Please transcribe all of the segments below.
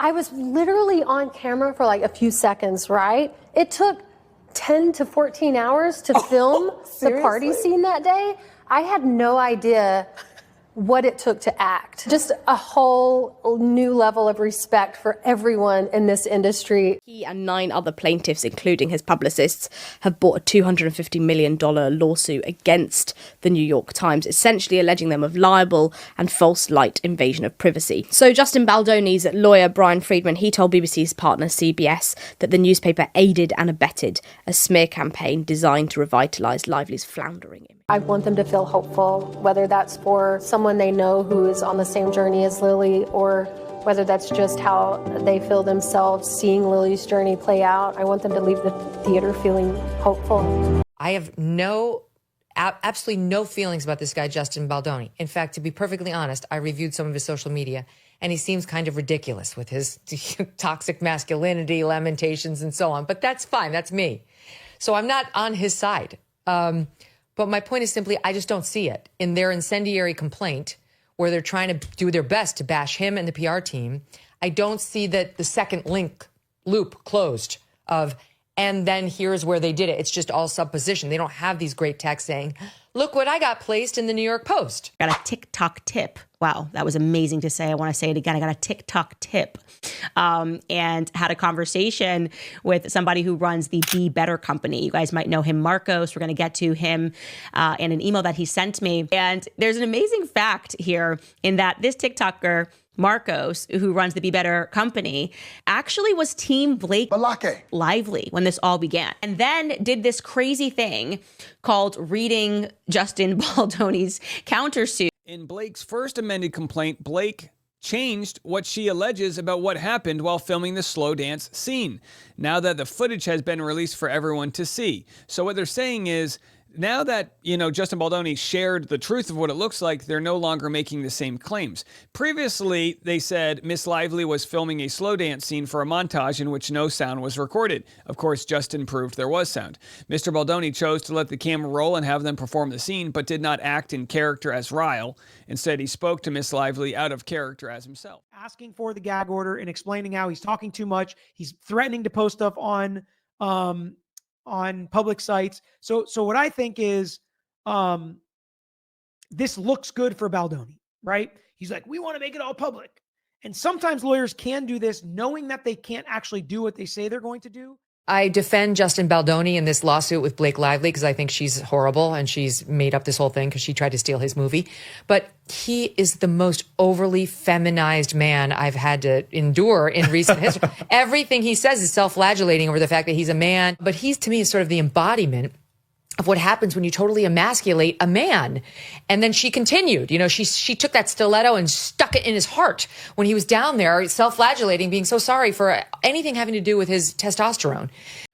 I was literally on camera for like a few seconds, right? It took 10 to 14 hours to film the party scene that day. I had no idea what it took to act. Just a whole new level of respect for everyone in this industry. He and 9 other plaintiffs, including his publicists, have brought a $250 million lawsuit against the New York Times, essentially alleging them of libel and false light invasion of privacy. So Justin Baldoni's lawyer, Brian Friedman, he told BBC's partner CBS that the newspaper aided and abetted a smear campaign designed to revitalise Lively's floundering image. I want them to feel hopeful, whether that's for someone they know who is on the same journey as Lily, or whether that's just how they feel themselves seeing Lily's journey play out. I want them to leave the theater feeling hopeful. I have absolutely no feelings about this guy, Justin Baldoni. In fact, to be perfectly honest, I reviewed some of his social media, and he seems kind of ridiculous with his toxic masculinity, lamentations, and so on. But that's fine. That's me. So I'm not on his side. But my point is simply, I just don't see it. In their incendiary complaint, where they're trying to do their best to bash him and the PR team, I don't see that the second loop closed of, and then here's where they did it. It's just all supposition. They don't have these great texts saying, look what I got placed in the New York Post. Got a TikTok tip. Wow, that was amazing to say. I want to say it again. I got a TikTok tip and had a conversation with somebody who runs the Be Better company. You guys might know him, Marcos. We're going to get to him and an email that he sent me. And there's an amazing fact here in that this TikToker, Marcos, who runs the Be Better company, actually was Team Blake Lively when this all began. And then did this crazy thing called reading Justin Baldoni's countersuit. In Blake's first amended complaint, Blake changed what she alleges about what happened while filming the slow dance scene, now that the footage has been released for everyone to see. So what they're saying is, now that, Justin Baldoni shared the truth of what it looks like, they're no longer making the same claims. Previously, they said Miss Lively was filming a slow dance scene for a montage in which no sound was recorded. Of course, Justin proved there was sound. Mr. Baldoni chose to let the camera roll and have them perform the scene, but did not act in character as Ryle. Instead, he spoke to Miss Lively out of character as himself. Asking for the gag order and explaining how he's talking too much. He's threatening to post stuff on public sites. So what I think is this looks good for Baldoni, right? He's like, we want to make it all public. And sometimes lawyers can do this knowing that they can't actually do what they say they're going to do. I defend Justin Baldoni in this lawsuit with Blake Lively because I think she's horrible and she's made up this whole thing because she tried to steal his movie. But he is the most overly feminized man I've had to endure in recent history. Everything he says is self-flagellating over the fact that he's a man. But he's, to me, is sort of the embodiment of what happens when you totally emasculate a man. And then she continued, she took that stiletto and stuck it in his heart when he was down there self-flagellating, being so sorry for anything having to do with his testosterone.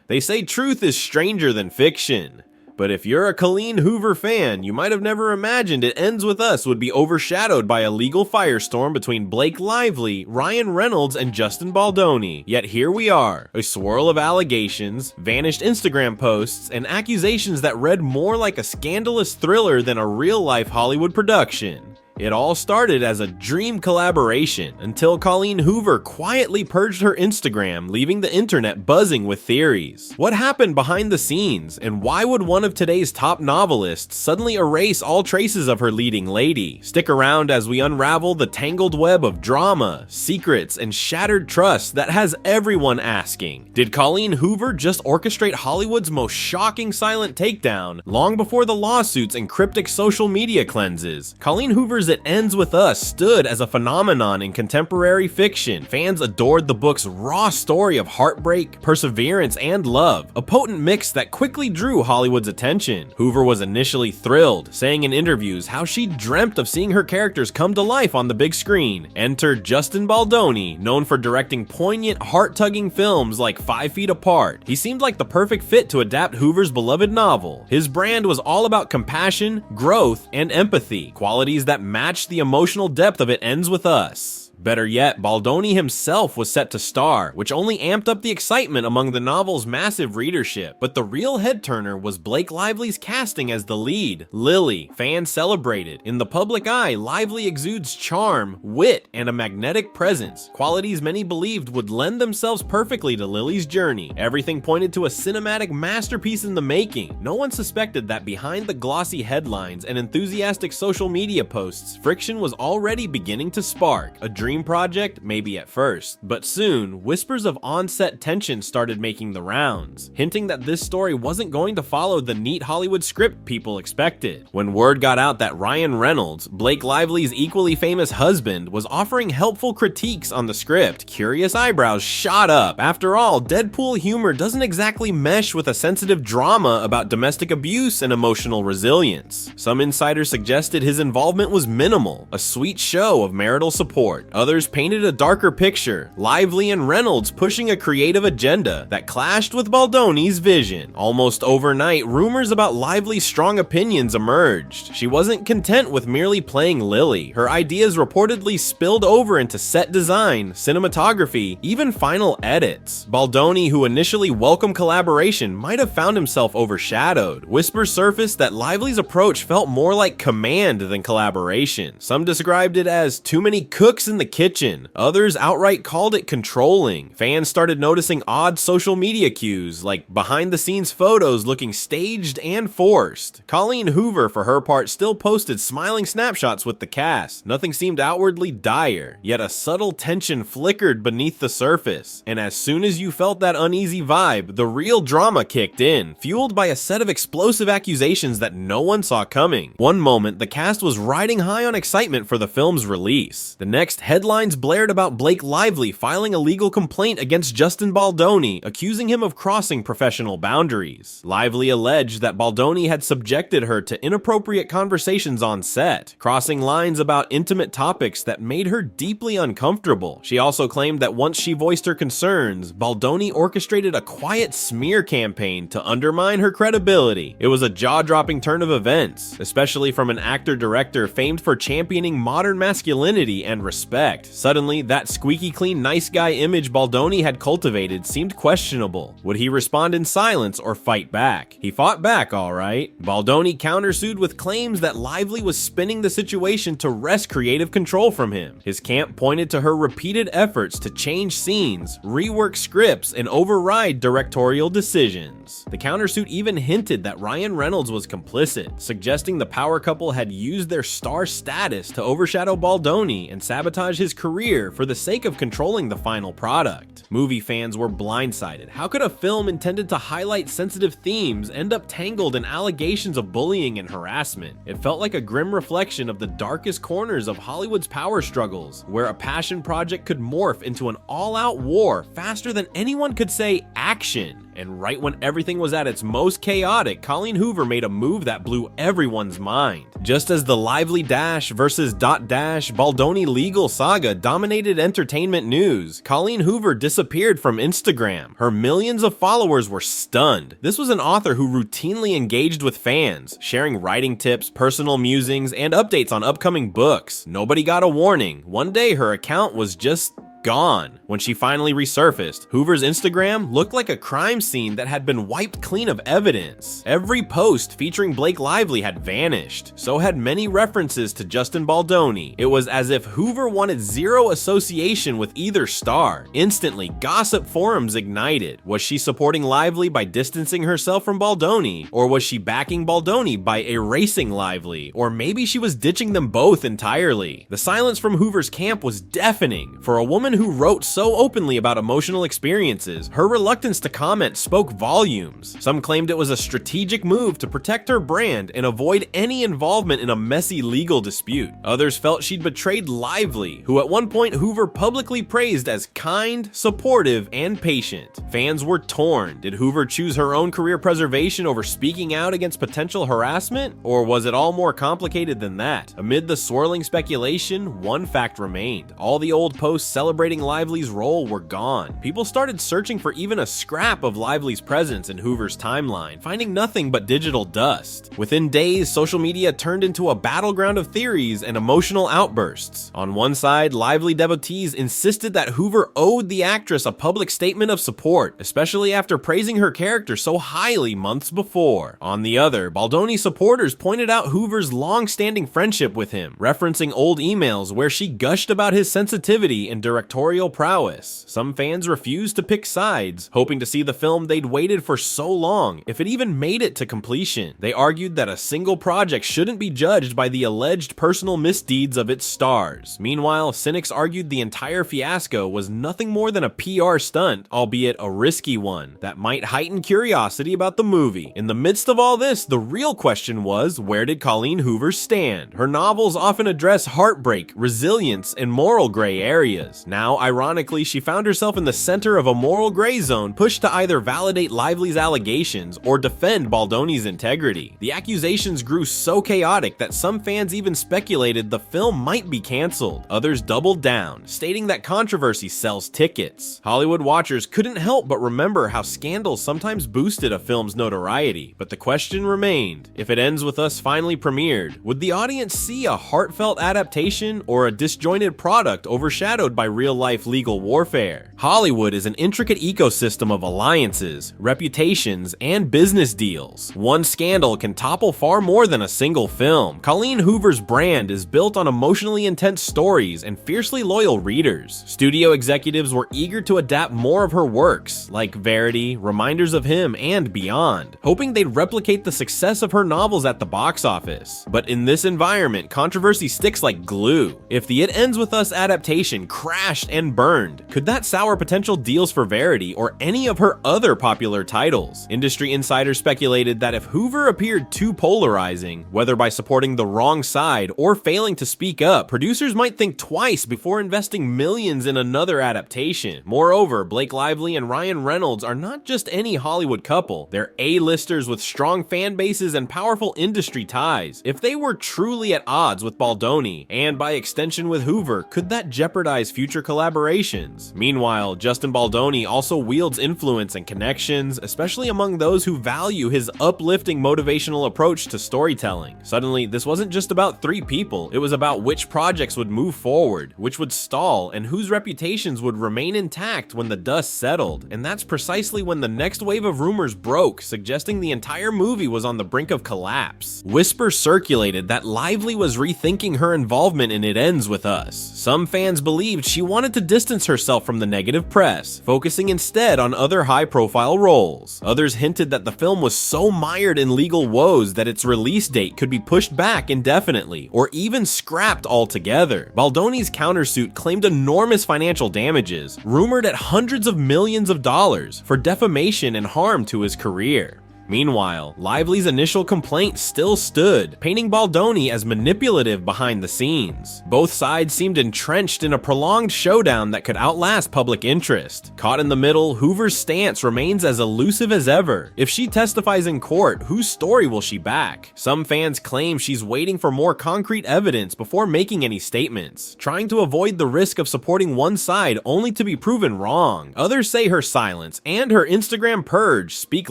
They say truth is stranger than fiction. But if you're a Colleen Hoover fan, you might have never imagined It Ends With Us would be overshadowed by a legal firestorm between Blake Lively, Ryan Reynolds, and Justin Baldoni. Yet here we are, a swirl of allegations, vanished Instagram posts, and accusations that read more like a scandalous thriller than a real-life Hollywood production. It all started as a dream collaboration until Colleen Hoover quietly purged her Instagram, leaving the internet buzzing with theories. What happened behind the scenes, and why would one of today's top novelists suddenly erase all traces of her leading lady? Stick around as we unravel the tangled web of drama, secrets, and shattered trust that has everyone asking, did Colleen Hoover just orchestrate Hollywood's most shocking silent takedown long before the lawsuits and cryptic social media cleanses? Colleen Hoover's It Ends With Us stood as a phenomenon in contemporary fiction. Fans adored the book's raw story of heartbreak, perseverance, and love, a potent mix that quickly drew Hollywood's attention. Hoover was initially thrilled, saying in interviews how she dreamt of seeing her characters come to life on the big screen. Enter Justin Baldoni, known for directing poignant, heart-tugging films like 5 Feet Apart. He seemed like the perfect fit to adapt Hoover's beloved novel. His brand was all about compassion, growth, and empathy, qualities that matched the emotional depth of It Ends With Us. Better yet, Baldoni himself was set to star, which only amped up the excitement among the novel's massive readership. But the real head-turner was Blake Lively's casting as the lead, Lily. Fans celebrated. In the public eye, Lively exudes charm, wit, and a magnetic presence, qualities many believed would lend themselves perfectly to Lily's journey. Everything pointed to a cinematic masterpiece in the making. No one suspected that behind the glossy headlines and enthusiastic social media posts, friction was already beginning to spark. A dream project, maybe at first, but soon, whispers of on-set tension started making the rounds, hinting that this story wasn't going to follow the neat Hollywood script people expected. When word got out that Ryan Reynolds, Blake Lively's equally famous husband, was offering helpful critiques on the script, curious eyebrows shot up. After all, Deadpool humor doesn't exactly mesh with a sensitive drama about domestic abuse and emotional resilience. Some insiders suggested his involvement was minimal, a sweet show of marital support. Others painted a darker picture, Lively and Reynolds pushing a creative agenda that clashed with Baldoni's vision. Almost overnight, rumors about Lively's strong opinions emerged. She wasn't content with merely playing Lily. Her ideas reportedly spilled over into set design, cinematography, even final edits. Baldoni, who initially welcomed collaboration, might have found himself overshadowed. Whispers surfaced that Lively's approach felt more like command than collaboration. Some described it as too many cooks in the kitchen. Others outright called it controlling. Fans started noticing odd social media cues, like behind-the-scenes photos looking staged and forced. Colleen Hoover, for her part, still posted smiling snapshots with the cast. Nothing seemed outwardly dire, yet a subtle tension flickered beneath the surface. And as soon as you felt that uneasy vibe, the real drama kicked in, fueled by a set of explosive accusations that no one saw coming. One moment, the cast was riding high on excitement for the film's release. The next, headlines blared about Blake Lively filing a legal complaint against Justin Baldoni, accusing him of crossing professional boundaries. Lively alleged that Baldoni had subjected her to inappropriate conversations on set, crossing lines about intimate topics that made her deeply uncomfortable. She also claimed that once she voiced her concerns, Baldoni orchestrated a quiet smear campaign to undermine her credibility. It was a jaw-dropping turn of events, especially from an actor-director famed for championing modern masculinity and respect. Suddenly, that squeaky clean nice guy image Baldoni had cultivated seemed questionable. Would he respond in silence or fight back? He fought back, alright. Baldoni countersued with claims that Lively was spinning the situation to wrest creative control from him. His camp pointed to her repeated efforts to change scenes, rework scripts, and override directorial decisions. The countersuit even hinted that Ryan Reynolds was complicit, suggesting the power couple had used their star status to overshadow Baldoni and sabotage his career for the sake of controlling the final product. Movie fans were blindsided. How could a film intended to highlight sensitive themes end up tangled in allegations of bullying and harassment? It felt like a grim reflection of the darkest corners of Hollywood's power struggles, where a passion project could morph into an all-out war faster than anyone could say action. And right when everything was at its most chaotic, Colleen Hoover made a move that blew everyone's mind. Just as the Lively Dash versus Dash Baldoni legal saga dominated entertainment news, Colleen Hoover disappeared from Instagram. Her millions of followers were stunned. This was an author who routinely engaged with fans, sharing writing tips, personal musings, and updates on upcoming books. Nobody got a warning. One day her account was just gone. When she finally resurfaced, Hoover's Instagram looked like a crime scene that had been wiped clean of evidence. Every post featuring Blake Lively had vanished. So had many references to Justin Baldoni. It was as if Hoover wanted zero association with either star. Instantly, gossip forums ignited. Was she supporting Lively by distancing herself from Baldoni? Or was she backing Baldoni by erasing Lively? Or maybe she was ditching them both entirely. The silence from Hoover's camp was deafening. For a woman who wrote so openly about emotional experiences, her reluctance to comment spoke volumes. Some claimed it was a strategic move to protect her brand and avoid any involvement in a messy legal dispute. Others felt she'd betrayed Lively, who at one point Hoover publicly praised as kind, supportive, and patient. Fans were torn. Did Hoover choose her own career preservation over speaking out against potential harassment? Or was it all more complicated than that? Amid the swirling speculation, one fact remained. All the old posts celebrating corroborating Lively's role were gone. People started searching for even a scrap of Lively's presence in Hoover's timeline, finding nothing but digital dust. Within days, social media turned into a battleground of theories and emotional outbursts. On one side, Lively devotees insisted that Hoover owed the actress a public statement of support, especially after praising her character so highly months before. On the other, Baldoni supporters pointed out Hoover's long-standing friendship with him, referencing old emails where she gushed about his sensitivity and directorial prowess. Some fans refused to pick sides, hoping to see the film they'd waited for so long, if it even made it to completion. They argued that a single project shouldn't be judged by the alleged personal misdeeds of its stars. Meanwhile, cynics argued the entire fiasco was nothing more than a PR stunt, albeit a risky one, that might heighten curiosity about the movie. In the midst of all this, the real question was, where did Colleen Hoover stand? Her novels often address heartbreak, resilience, and moral gray areas. Now, ironically, she found herself in the center of a moral gray zone, pushed to either validate Lively's allegations or defend Baldoni's integrity. The accusations grew so chaotic that some fans even speculated the film might be canceled. Others doubled down, stating that controversy sells tickets. Hollywood watchers couldn't help but remember how scandals sometimes boosted a film's notoriety, but the question remained: if It Ends With Us finally premiered, would the audience see a heartfelt adaptation or a disjointed product overshadowed by real-life legal warfare? Hollywood is an intricate ecosystem of alliances, reputations, and business deals. One scandal can topple far more than a single film. Colleen Hoover's brand is built on emotionally intense stories and fiercely loyal readers. Studio executives were eager to adapt more of her works, like Verity, Reminders of Him, and Beyond, hoping they'd replicate the success of her novels at the box office. But in this environment, controversy sticks like glue. If the It Ends With Us adaptation crashed and burned, could that sour potential deals for Verity or any of her other popular titles? Industry insiders speculated that if Hoover appeared too polarizing, whether by supporting the wrong side or failing to speak up, producers might think twice before investing millions in another adaptation. Moreover, Blake Lively and Ryan Reynolds are not just any Hollywood couple, they're A-listers with strong fan bases and powerful industry ties. If they were truly at odds with Baldoni, and by extension with Hoover, could that jeopardize future collaborations? Meanwhile, Justin Baldoni also wields influence and connections, especially among those who value his uplifting motivational approach to storytelling. Suddenly, this wasn't just about three people, it was about which projects would move forward, which would stall, and whose reputations would remain intact when the dust settled. And that's precisely when the next wave of rumors broke, suggesting the entire movie was on the brink of collapse. Whispers circulated that Lively was rethinking her involvement in It Ends With Us. Some fans believed she wanted to distance herself from the negative press, focusing instead on other high-profile roles. Others hinted that the film was so mired in legal woes that its release date could be pushed back indefinitely, or even scrapped altogether. Baldoni's countersuit claimed enormous financial damages, rumored at hundreds of millions of dollars, for defamation and harm to his career. Meanwhile, Lively's initial complaint still stood, painting Baldoni as manipulative behind the scenes. Both sides seemed entrenched in a prolonged showdown that could outlast public interest. Caught in the middle, Hoover's stance remains as elusive as ever. If she testifies in court, whose story will she back? Some fans claim she's waiting for more concrete evidence before making any statements, trying to avoid the risk of supporting one side only to be proven wrong. Others say her silence and her Instagram purge speak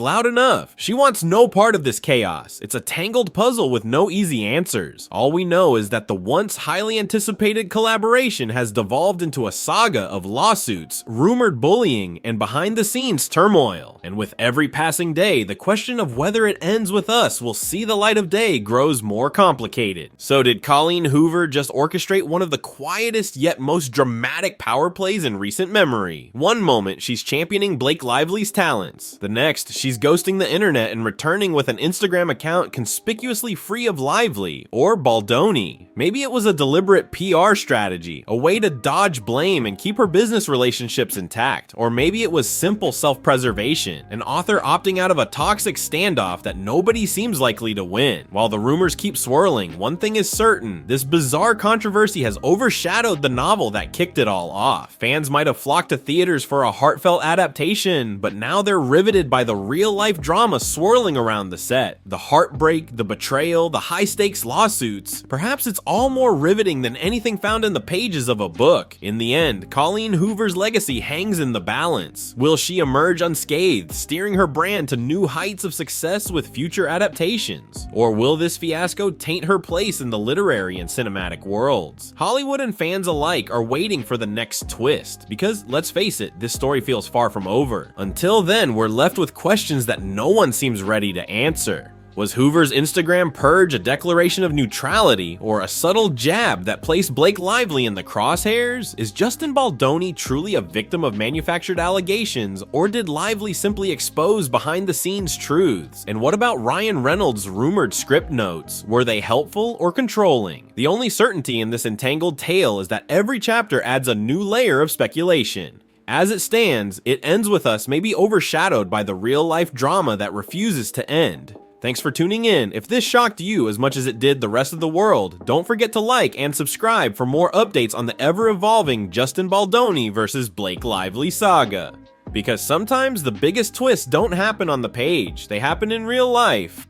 loud enough. She wants no part of this chaos. It's a tangled puzzle with no easy answers. All we know is that the once highly anticipated collaboration has devolved into a saga of lawsuits, rumored bullying, and behind-the-scenes turmoil. And with every passing day, the question of whether It Ends With Us will see the light of day grows more complicated. So did Colleen Hoover just orchestrate one of the quietest yet most dramatic power plays in recent memory? One moment, she's championing Blake Lively's talents. The next, she's ghosting the internet and returning with an Instagram account conspicuously free of Lively or Baldoni. Maybe it was a deliberate PR strategy, a way to dodge blame and keep her business relationships intact. Or maybe it was simple self-preservation, an author opting out of a toxic standoff that nobody seems likely to win. While the rumors keep swirling, one thing is certain: this bizarre controversy has overshadowed the novel that kicked it all off. Fans might have flocked to theaters for a heartfelt adaptation, but now they're riveted by the real-life drama swirling around the set. The heartbreak, the betrayal, the high-stakes lawsuits. Perhaps it's all more riveting than anything found in the pages of a book. In the end, Colleen Hoover's legacy hangs in the balance. Will she emerge unscathed, steering her brand to new heights of success with future adaptations? Or will this fiasco taint her place in the literary and cinematic worlds? Hollywood and fans alike are waiting for the next twist, because let's face it, this story feels far from over. Until then, we're left with questions that no one seems ready to answer. Was Hoover's Instagram purge a declaration of neutrality, or a subtle jab that placed Blake Lively in the crosshairs? Is Justin Baldoni truly a victim of manufactured allegations, or did Lively simply expose behind-the-scenes truths? And what about Ryan Reynolds' rumored script notes? Were they helpful or controlling? The only certainty in this entangled tale is that every chapter adds a new layer of speculation. As it stands, it ends with us maybe overshadowed by the real-life drama that refuses to end. Thanks for tuning in. If this shocked you as much as it did the rest of the world, don't forget to like and subscribe for more updates on the ever-evolving Justin Baldoni versus Blake Lively saga. Because sometimes the biggest twists don't happen on the page, they happen in real life.